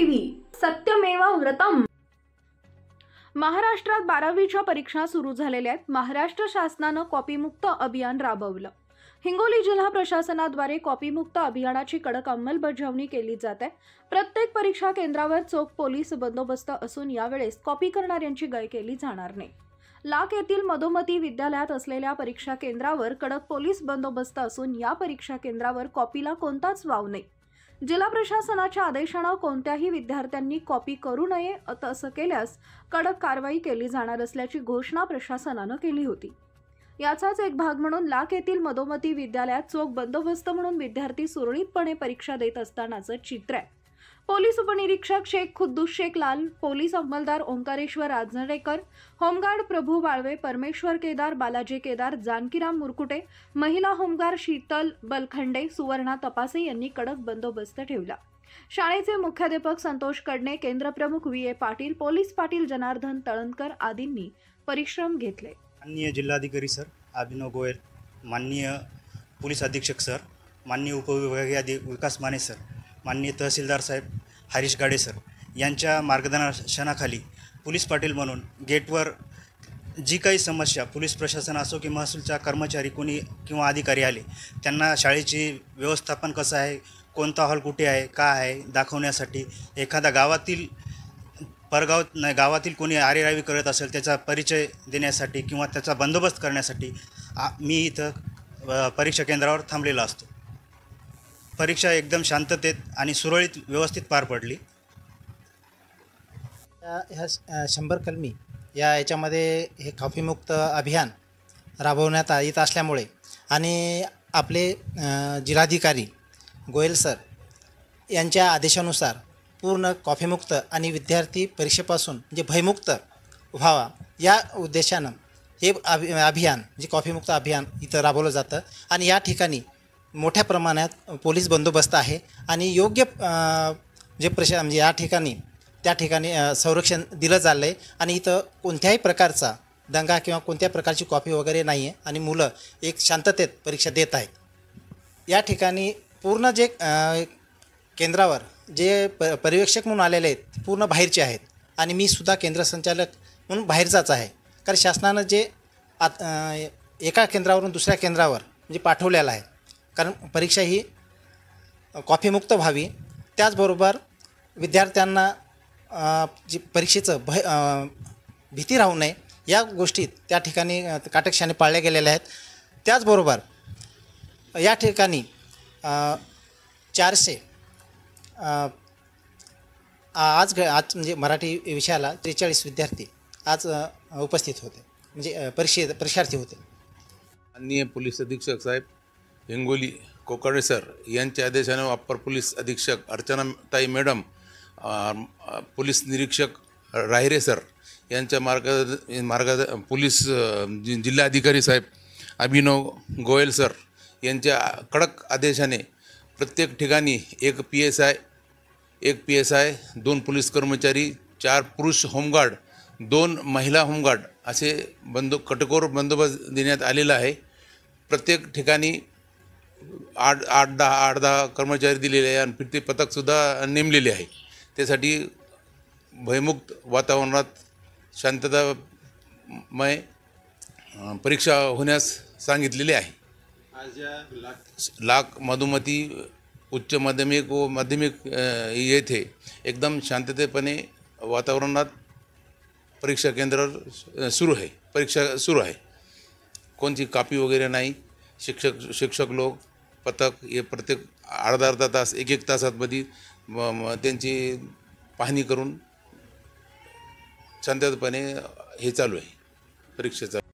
TV सत्यमेव व्रतम। महाराष्ट्रात 12वीच्या परीक्षा सुरू झालेल्या आहेत। महाराष्ट्र शासनाने कॉपीमुक्त अभियान राबवलं। हिंगोली जिल्हा प्रशासनाद्वारे कॉपीमुक्त अभियानाची कडक अंमलबजावणी केली जाते। प्रत्येक परीक्षा केंद्रावर चोख पोलीस बंदोबस्त असून यावेळेस कॉपी करणाऱ्यांची गय केली जाणार नाही। लाख येथील मधोमती विद्यालयात असलेल्या परीक्षा केंद्रावर कडक पोलीस बंदोबस्त असून या परीक्षा केंद्रावर कॉपीला कोणताच वाव नाही। जिल्हा प्रशासनाच्या आदेशाने कोणत्याही विद्यार्थ्यांनी कॉपी करू नये, असं केल्यास कडक कारवाई केली जाणार असल्याची घोषणा प्रशासनाने केली होती। याचाच एक भाग म्हणून लाख येथील मधोमती विद्यालयात चोख बंदोबस्त म्हणून विद्यार्थी सुरळीतपणे परीक्षा देत असतानाचं चित्र आहे। पोलीस उपनिरीक्षक शेख खुद्दूस शेख लाल, पोलीस अंमलदार ओंकारेश्वर राजनडेकर, होमगार्ड प्रभू वाळवे, परमेश्वर केदार, बालाजी केदार, जानकीराम मुरकुटे, महिला होमगार्ड शीतल बलखंडे, सुवर्णा तपासे यांनी कडक बंदोबस्त ठेवला। शाळेचे मुख्याध्यापक संतोष कडणे, केंद्रप्रमुख व्ही.ए. पाटील, पोलीस पाटील जनार्दन तळणकर आदींनी परिश्रम घेतले। माननीय जिल्हाधिकारी सर अभिनव गोयल, माननीय पोलीस अधीक्षक सर, माननीय उपविभागीय विकास माने सर, माननीय तहसीलदार साहेब हरीश गाडे सर यांच्या मार्गदर्शनाखाली पोलीस पाटील म्हणून गेटवर जी काही समस्या पोलीस प्रशासन असो की महसूलचा कर्मचारी कोणी किंवा अधिकारी आले त्यांना शाळेची व्यवस्थापन कसं आहे, कोणता हॉल कुठे आहे, काय आहे दाखवण्यासाठी, एखादा गावातील गावातील कोणी आरेरावी करत असेल त्याचा परिचय देण्यासाठी किंवा त्याचा बंदोबस्त करण्यासाठी मी इथं परीक्षा केंद्रावर थांबलेला असतो। परीक्षा एकदम शांततेत आणि सुरळीत व्यवस्थित पार पडली। ह्या 100 कलमी याच्यामध्ये हे कॉपीमुक्त अभियान राबवण्यात येत असल्यामुळे आणि आपले जिल्हाधिकारी गोयल सर यांच्या आदेशानुसार पूर्ण कॉपीमुक्त आणि विद्यार्थी परीक्षेपासून म्हणजे भयमुक्त व्हावा या उद्देशानं हे अभियान जे कॉपीमुक्त अभियान इथं राबवलं जातं आणि या ठिकाणी मोठ्या प्रमाणात पोलीस बंदोबस्त आहे आणि योग्य जे म्हणजे त्या ठिकाणी संरक्षण दिलं चाललं आहे आणि इथं कोणत्याही प्रकारचा दंगा किंवा कोणत्या प्रकारची कॉपी वगैरे नाही आहे आणि मुलं एक शांततेत परीक्षा देत आहेत। या ठिकाणी पूर्ण जे केंद्रावर जे पर्यवेक्षक म्हणून आलेले आहेत पूर्ण बाहेरचे आहेत आणि मी सुद्धा केंद्र संचालक म्हणून बाहेरचाच आहे। कारण शासनानं जे एका केंद्रावरून दुसऱ्या केंद्रावर म्हणजे पाठवलेलं आहे, कारण परीक्षा ही कॉपीमुक्त व्हावी, त्याचबरोबर विद्यार्थ्यांना जी परीक्षेचं भीती राहू नये या गोष्टी त्या ठिकाणी काटेक्षाने पाळल्या गेलेल्या आहेत। त्याचबरोबर या ठिकाणी 400 आज म्हणजे मराठी विषयाला 43 विद्यार्थी आज उपस्थित होते, म्हणजे परीक्षार्थी होते। माननीय पोलीस अधीक्षक साहेब हिंगोली कोकाडे सर यांच्या आदेशाने अप्पर पोलीस अधीक्षक अर्चनाताई मॅडम, पोलीस निरीक्षक राहिरे सर यांच्या पोलीस जिल्हाधिकारी साहेब अभिनव गोयल सर यांच्या कडक आदेशाने प्रत्येक ठिकाणी एक PSI, 2 पोलीस कर्मचारी, 4 पुरुष होमगार्ड, 2 महिला होमगार्ड असे कठोर बंदोबस्त देण्यात आलेला आहे। प्रत्येक ठिकाणी 8-10 कर्मचारी दिलेले आहे आणि फिरते पथकसुद्धा नेमलेले आहे। त्यासाठी भयमुक्त वातावरणात शांततामय परीक्षा होण्यास सांगितलेले आहे। लाख मधोमती उच्च माध्यमिक व माध्यमिक येथे एकदम शांततेपणे वातावरणात परीक्षा केंद्रावर परीक्षा सुरू आहे। कोणती कॉपी वगैरे नाही। शिक्षक लोक पथक हे प्रत्येक अर्धा तास 1-1 तासांमध्ये त्यांची पाहणी करून शांततेपणे हे चालू आहे परीक्षेचा।